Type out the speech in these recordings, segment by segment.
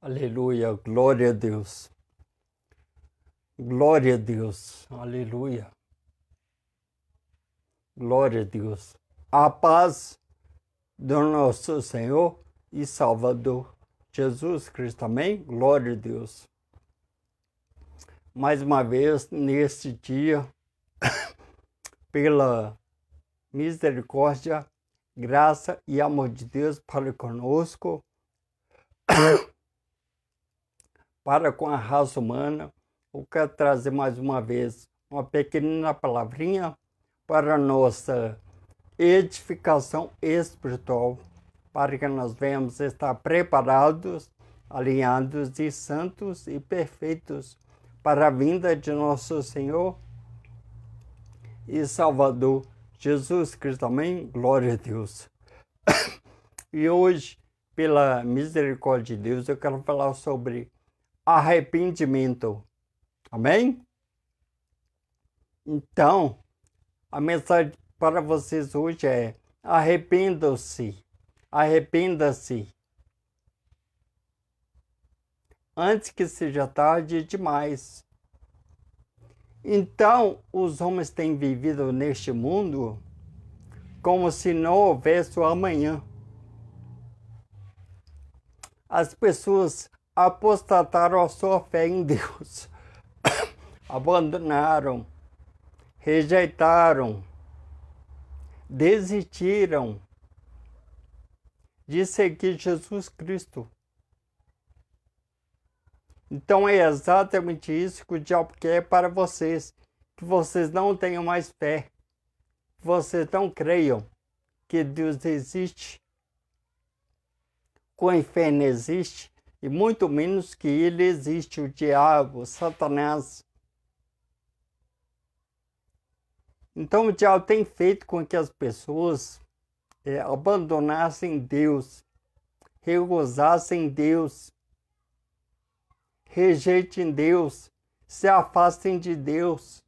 Aleluia, glória a Deus. Glória a Deus, aleluia. Glória a Deus. A paz do nosso Senhor e Salvador Jesus Cristo, amém? Glória a Deus. Mais uma vez, neste dia, pela misericórdia, graça e amor de Deus para conosco, para com a raça humana, eu quero trazer mais uma vez uma pequenina palavrinha para a nossa edificação espiritual, para que nós venhamos estar preparados, alinhados e santos e perfeitos para a vinda de nosso Senhor e Salvador Jesus Cristo, amém? Glória a Deus. E hoje, pela misericórdia de Deus, eu quero falar sobre arrependimento, amém? Então, a mensagem para vocês hoje é: arrependam-se, arrependa-se, antes que seja tarde demais. Então, os homens têm vivido neste mundo como se não houvesse o amanhã. As pessoas apostataram a sua fé em Deus, abandonaram, rejeitaram, desistiram de seguir Jesus Cristo. Então é exatamente isso que o diabo quer para vocês, que vocês não tenham mais fé, que vocês não creiam que Deus existe, que o inferno existe, e muito menos que ele existe, o diabo, Satanás. Então o diabo tem feito com que as pessoas abandonassem Deus, recusassem Deus, rejeitem Deus, se afastem de Deus.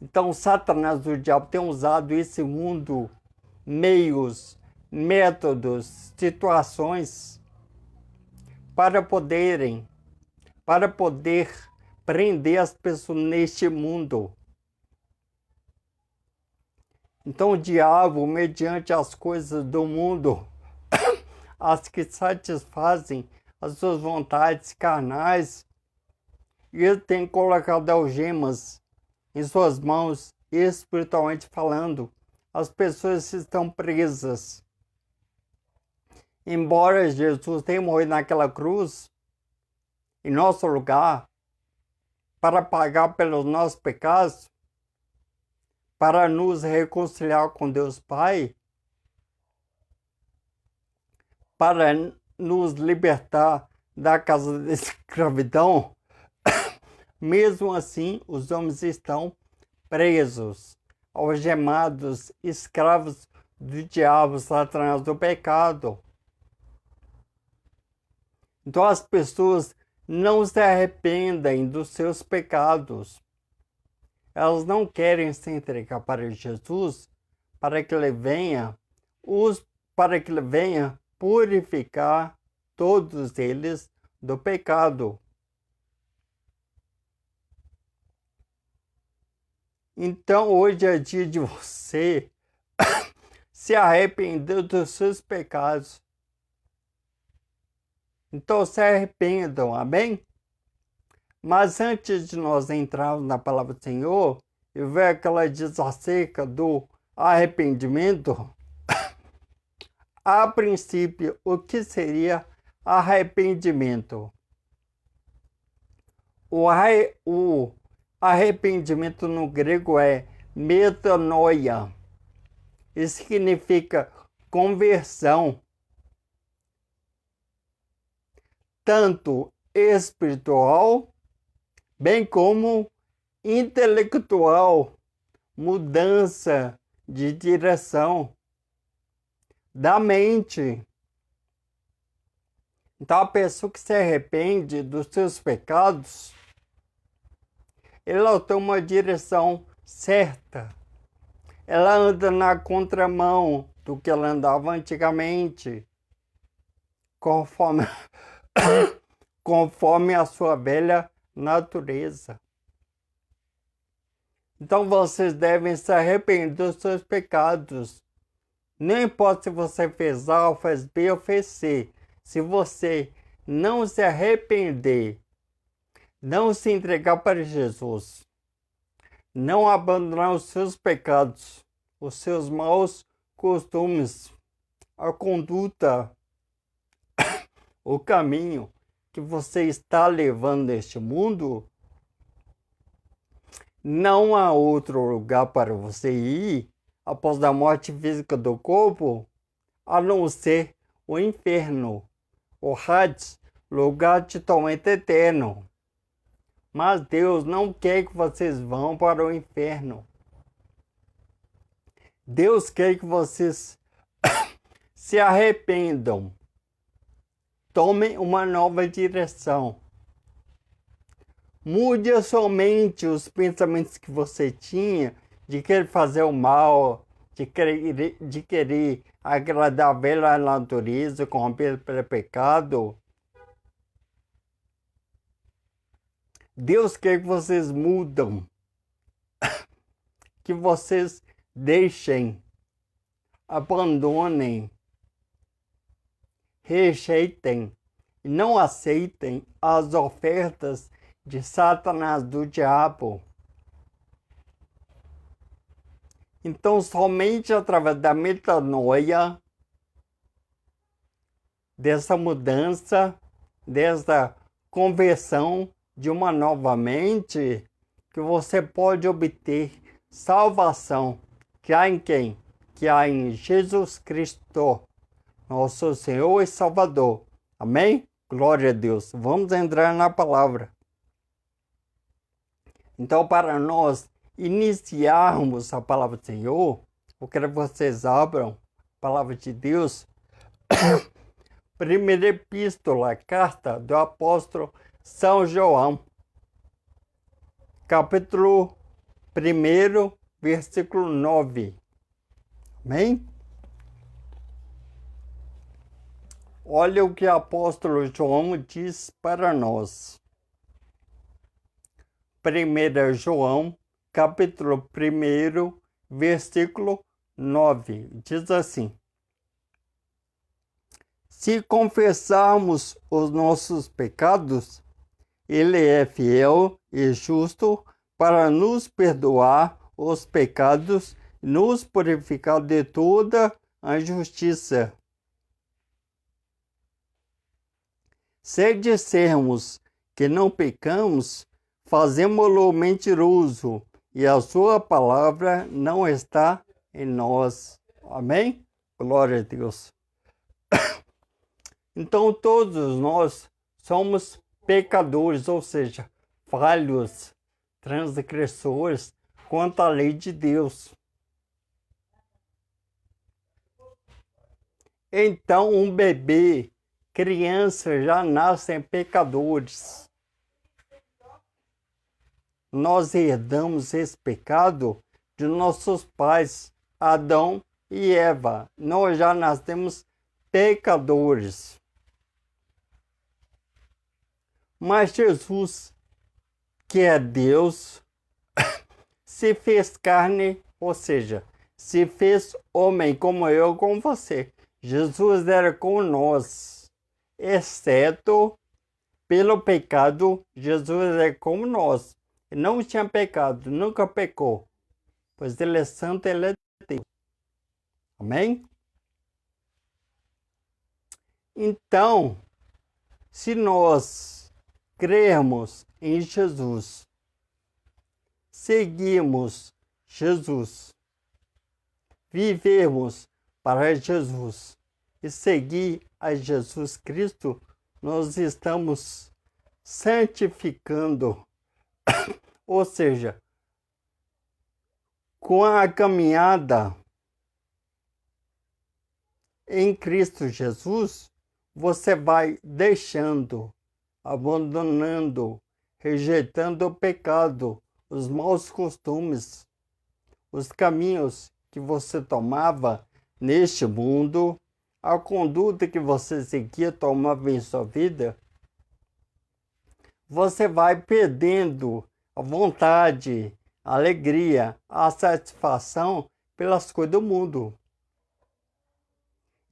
Então Satanás, o diabo, tem usado esse mundo, meios, métodos, situações para poder prender as pessoas neste mundo. Então o diabo, mediante as coisas do mundo, as que satisfazem as suas vontades carnais, ele tem colocado algemas em suas mãos, espiritualmente falando. As pessoas estão presas. Embora Jesus tenha morrido naquela cruz, em nosso lugar, para pagar pelos nossos pecados, para nos reconciliar com Deus Pai, para nos libertar da casa da escravidão, mesmo assim os homens estão presos, algemados, escravos do diabo, Satanás, do pecado. Então as pessoas não se arrependem dos seus pecados. Elas não querem se entregar para Jesus, para que ele venha purificar todos eles do pecado. Então hoje é dia de você se arrepender dos seus pecados. Então se arrependam, amém? Mas antes de nós entrarmos na palavra do Senhor, eu vejo aquela diz acerca do arrependimento. A princípio, o que seria arrependimento? O arrependimento no grego é metanoia. Isso significa conversão, tanto espiritual, bem como intelectual, mudança de direção da mente. Então a pessoa que se arrepende dos seus pecados, ela toma uma direção certa. Ela anda na contramão do que ela andava antigamente. conforme, conforme a sua velha natureza. Então vocês devem se arrepender dos seus pecados. Não importa se você fez A, ou fez B ou fez C. Se você não se arrepender, não se entregar para Jesus, não abandonar os seus pecados, os seus maus costumes, a conduta, o caminho que você está levando neste mundo, não há outro lugar para você ir após a morte física do corpo, a não ser o inferno, o Hades, lugar de tormento eterno. Mas Deus não quer que vocês vão para o inferno. Deus quer que vocês se arrependam, tomem uma nova direção. Mude somente os pensamentos que você tinha de querer fazer o mal, de querer agradar a velha natureza, corromper pelo pecado. Deus quer que vocês mudem, que vocês deixem, abandonem, rejeitem e não aceitem as ofertas de Satanás, do diabo. Então, somente através da metanoia, dessa mudança, dessa conversão de uma nova mente, que você pode obter salvação, que há em quem? Que há em Jesus Cristo, nosso Senhor e Salvador. Amém? Glória a Deus. Vamos entrar na palavra. Então, para nós iniciarmos a palavra do Senhor, eu quero que vocês abram a palavra de Deus. Primeira epístola, carta do apóstolo São João, capítulo 1, versículo 9. Amém? Olha o que o apóstolo João diz para nós. 1 João, capítulo 1, versículo 9, diz assim: se confessarmos os nossos pecados, Ele é fiel e justo para nos perdoar os pecados e nos purificar de toda a injustiça. Se dissermos que não pecamos, fazemo-lo mentiroso, e a sua palavra não está em nós. Amém? Glória a Deus. Então, todos nós somos pecadores, ou seja, falhos, transgressores contra a lei de Deus. Então, um bebê, criança, já nascem pecadores. Nós herdamos esse pecado de nossos pais, Adão e Eva. Nós já nascemos pecadores. Mas Jesus, que é Deus, se fez carne, ou seja, se fez homem como eu, como você. Jesus era como nós, exceto pelo pecado. Jesus é como nós. Não tinha pecado, nunca pecou, pois Ele é santo, Ele é Deus. Amém? Então, se nós crermos em Jesus, seguirmos Jesus, vivermos para Jesus e seguir a Jesus Cristo, nós estamos santificando. Ou seja, com a caminhada em Cristo Jesus, você vai deixando, abandonando, rejeitando o pecado, os maus costumes, os caminhos que você tomava neste mundo, a conduta que você seguia tomava em sua vida, você vai perdendo a vontade, a alegria, a satisfação pelas coisas do mundo.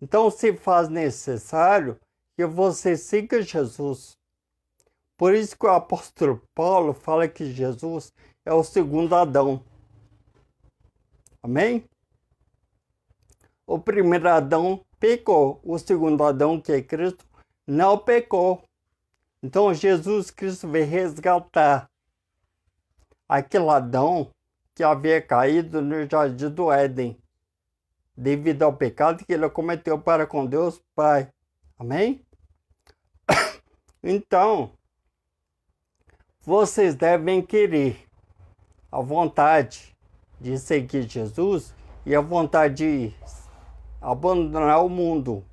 Então se faz necessário que você siga Jesus. Por isso que o apóstolo Paulo fala que Jesus é o segundo Adão. Amém? O primeiro Adão pecou, o segundo Adão, que é Cristo, não pecou. Então Jesus Cristo veio resgatar aquele Adão que havia caído no jardim do Éden, devido ao pecado que ele cometeu para com Deus Pai. Amém? Então, vocês devem querer a vontade de seguir Jesus e a vontade de abandonar o mundo.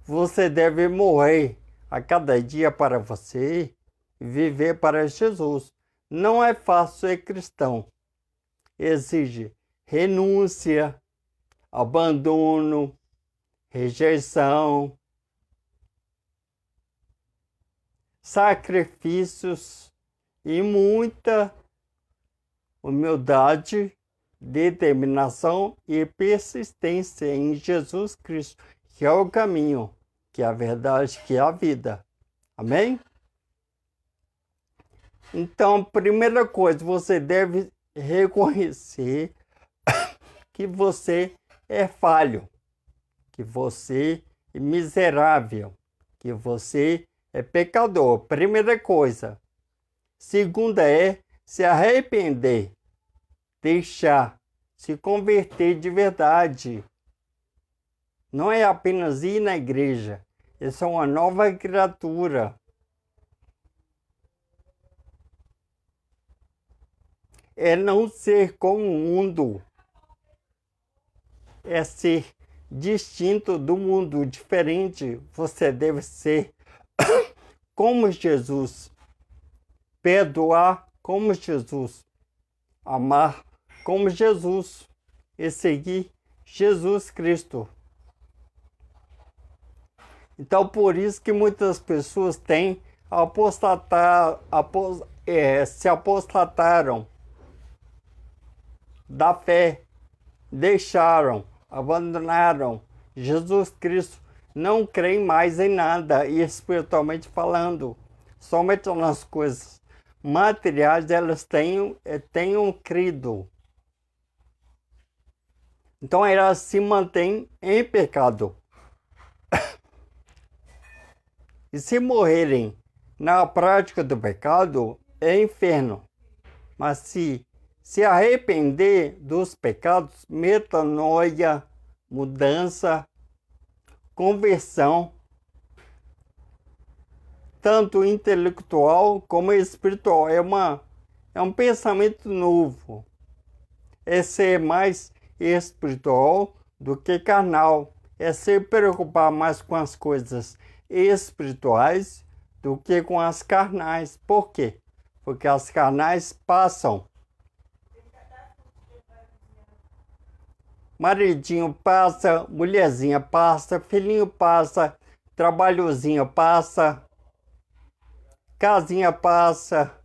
Você deve morrer a cada dia para você e viver para Jesus. Não é fácil ser cristão. Exige renúncia, abandono, rejeição, sacrifícios e muita humildade, determinação e persistência em Jesus Cristo, que é o caminho, que é a verdade, que é a vida. Amém? Então, primeira coisa, você deve reconhecer que você é falho, que você é miserável, que você é pecador. Primeira coisa. Segunda é se arrepender, deixar, se converter de verdade. Não é apenas ir na igreja, isso é uma nova criatura. É não ser como o mundo, é ser distinto do mundo, diferente. Você deve ser como Jesus, perdoar como Jesus, amar como Jesus e seguir Jesus Cristo. Então, por isso que muitas pessoas têm se apostataram da fé, deixaram, abandonaram Jesus Cristo, não creem mais em nada, e espiritualmente falando, somente nas coisas materiais elas tenham crido. Então elas se mantêm em pecado. E se morrerem na prática do pecado, é inferno. Mas se arrepender dos pecados, metanoia, mudança, conversão, tanto intelectual como espiritual, é um pensamento novo. É ser mais espiritual do que carnal. É se preocupar mais com as coisas espirituais do que com as carnais. Por quê? Porque as carnais passam. Maridinho passa, mulherzinha passa, filhinho passa, trabalhozinho passa, casinha passa,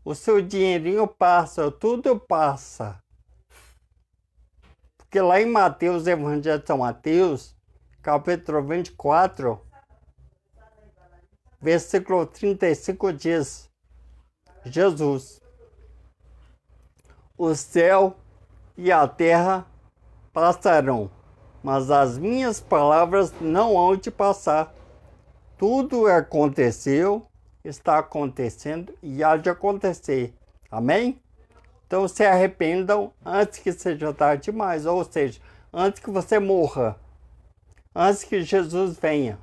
o seu dinheirinho passa, tudo passa. Porque lá em Mateus, Evangelho de São Mateus, capítulo 24, versículo 35 diz, Jesus, o céu e a terra passarão, mas as minhas palavras não hão de passar. Tudo aconteceu, está acontecendo e há de acontecer. Amém? Então se arrependam antes que seja tarde demais, ou seja, antes que você morra, antes que Jesus venha.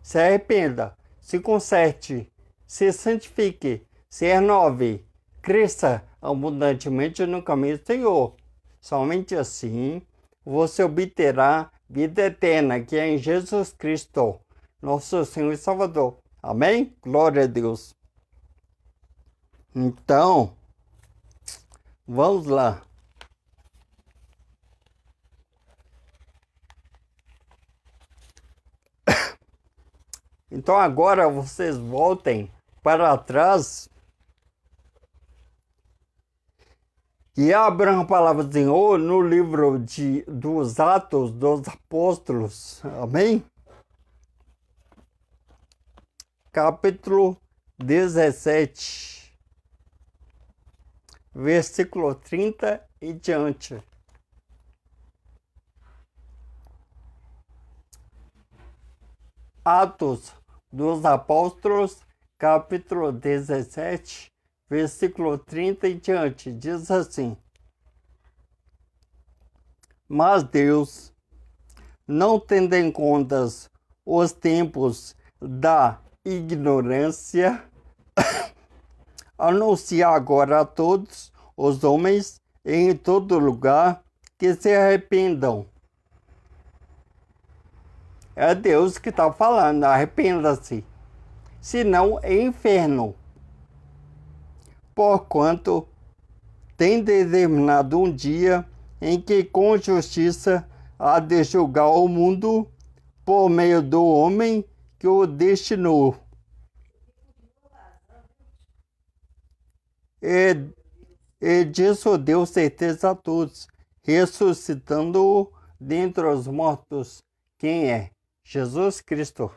Se arrependa, se conserte, se santifique, se renove, cresça abundantemente no caminho do Senhor. Somente assim você obterá vida eterna, que é em Jesus Cristo, nosso Senhor e Salvador. Amém? Glória a Deus. Então, vamos lá. Então agora vocês voltem para trás e abram a palavra do Senhor no livro dos Atos dos Apóstolos. Amém? Capítulo 17, versículo 30 e diante. Atos dos Apóstolos, capítulo 17, versículo 30 e diante, diz assim: Mas Deus, não tendo em conta os tempos da ignorância, anuncia agora a todos os homens em todo lugar que se arrependam. É Deus que está falando, arrependa-se, senão é inferno. Porquanto tem determinado um dia em que com justiça há de julgar o mundo por meio do homem que o destinou. E disso deu certeza a todos, ressuscitando-o dentre os mortos. Quem é? Jesus Cristo.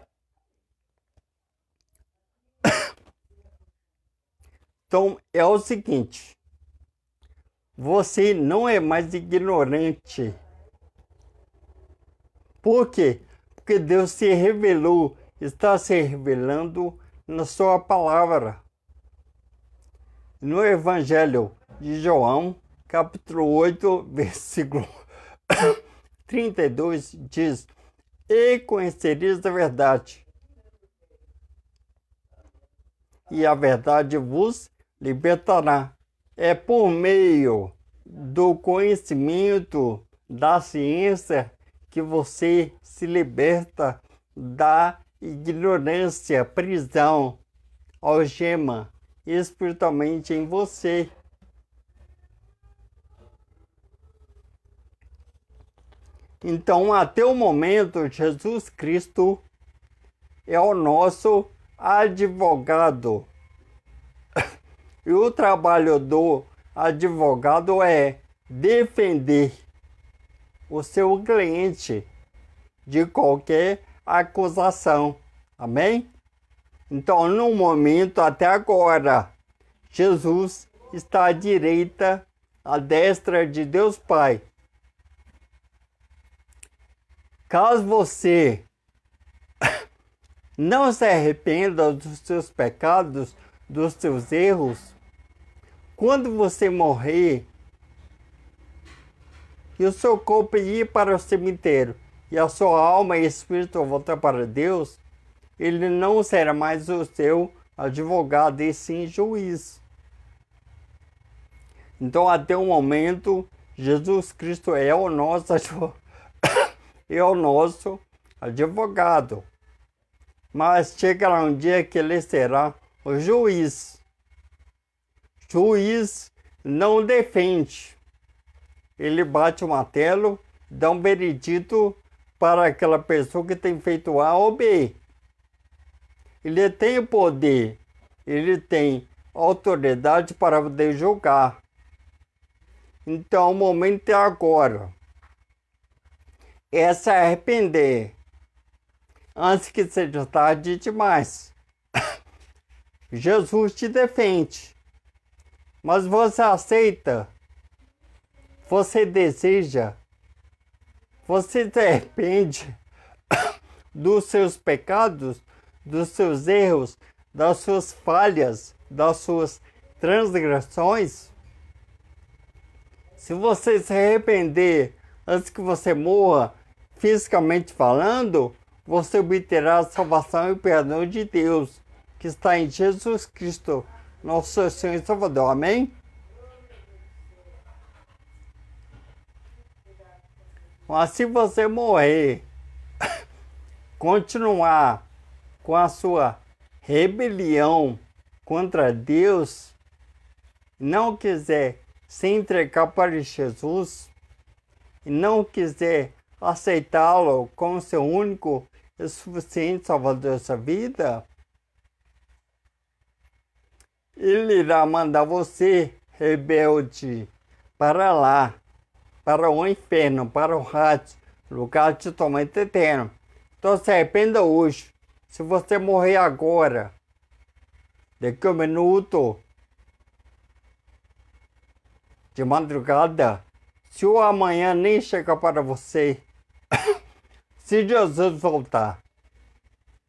Então, é o seguinte, você não é mais ignorante. Por quê? Porque Deus se revelou, está se revelando na sua palavra. No Evangelho de João, capítulo 8, versículo 32, diz: E conhecereis a verdade, e a verdade vos libertará. É por meio do conhecimento da ciência que você se liberta da ignorância, prisão, algema espiritualmente em você. Então, até o momento, Jesus Cristo é o nosso advogado. E o trabalho do advogado é defender o seu cliente de qualquer acusação. Amém? Então, no momento até agora, Jesus está à direita, à destra de Deus Pai. Caso você não se arrependa dos seus pecados, dos seus erros, quando você morrer e o seu corpo ir para o cemitério e a sua alma e espírito voltar para Deus, ele não será mais o seu advogado e sim juiz. Então, até o momento, Jesus Cristo é o nosso advogado. Mas chegará um dia que ele será o juiz. Juiz não defende. Ele bate o martelo, dá um veredito para aquela pessoa que tem feito A ou B. Ele tem poder, ele tem autoridade para poder julgar. Então, o momento é agora. É se arrepender antes que seja tarde demais. Jesus te defende, mas você aceita, você deseja, você se arrepende dos seus pecados, dos seus erros, das suas falhas, das suas transgressões. Se você se arrepender antes que você morra, fisicamente falando, você obterá a salvação e o perdão de Deus, que está em Jesus Cristo, nosso Senhor e Salvador. Amém? Mas se você morrer, continuar com a sua rebelião contra Deus, não quiser se entregar para Jesus, e não quiser aceitá-lo como seu único é suficiente salvador dessa vida, Ele irá mandar você, rebelde, para lá, para o inferno, para o rato, lugar de tormento eterno. Então se arrependa hoje. Se você morrer agora, daqui a um minuto, de madrugada, se o amanhã nem chegar para você, se Jesus voltar,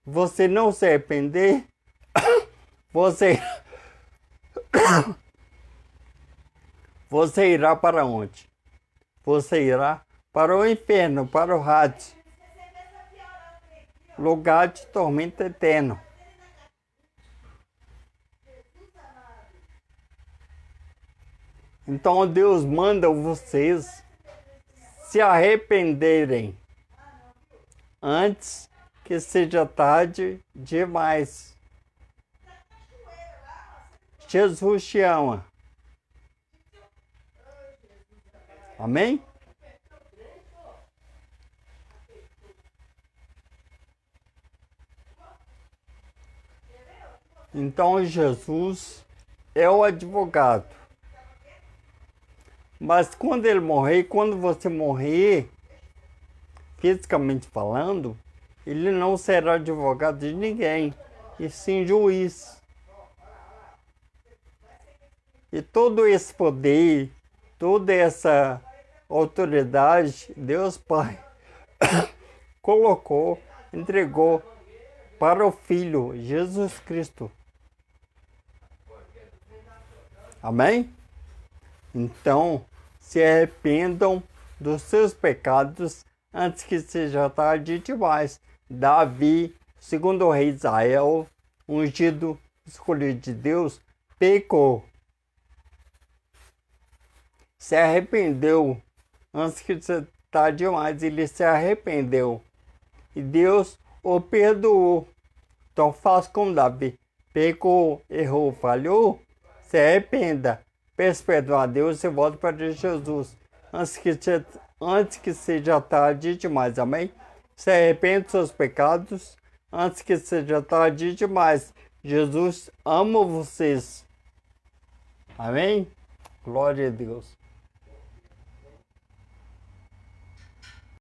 você não se arrepender, você irá para onde? Você irá para o inferno, para o Hades, lugar de tormento eterno. Então Deus manda vocês se arrependerem antes que seja tarde demais. Jesus te ama. Amém? Então Jesus é o advogado. Mas quando ele morrer, quando você morrer, fisicamente falando, ele não será advogado de ninguém, e sim juiz. E todo esse poder, toda essa autoridade, Deus Pai colocou, entregou para o Filho, Jesus Cristo. Amém? Então, se arrependam dos seus pecados antes que seja tarde demais. Davi, segundo o rei Israel, ungido, escolhido de Deus, pecou. Se arrependeu antes que seja tarde demais. Ele se arrependeu. E Deus o perdoou. Então faça como Davi. Pecou, errou, falhou. Se arrependa. Peça perdão a Deus e volte para Jesus. Antes que seja tarde demais. Amém? Se arrependa dos seus pecados antes que seja tarde demais. Jesus ama vocês. Amém? Glória a Deus.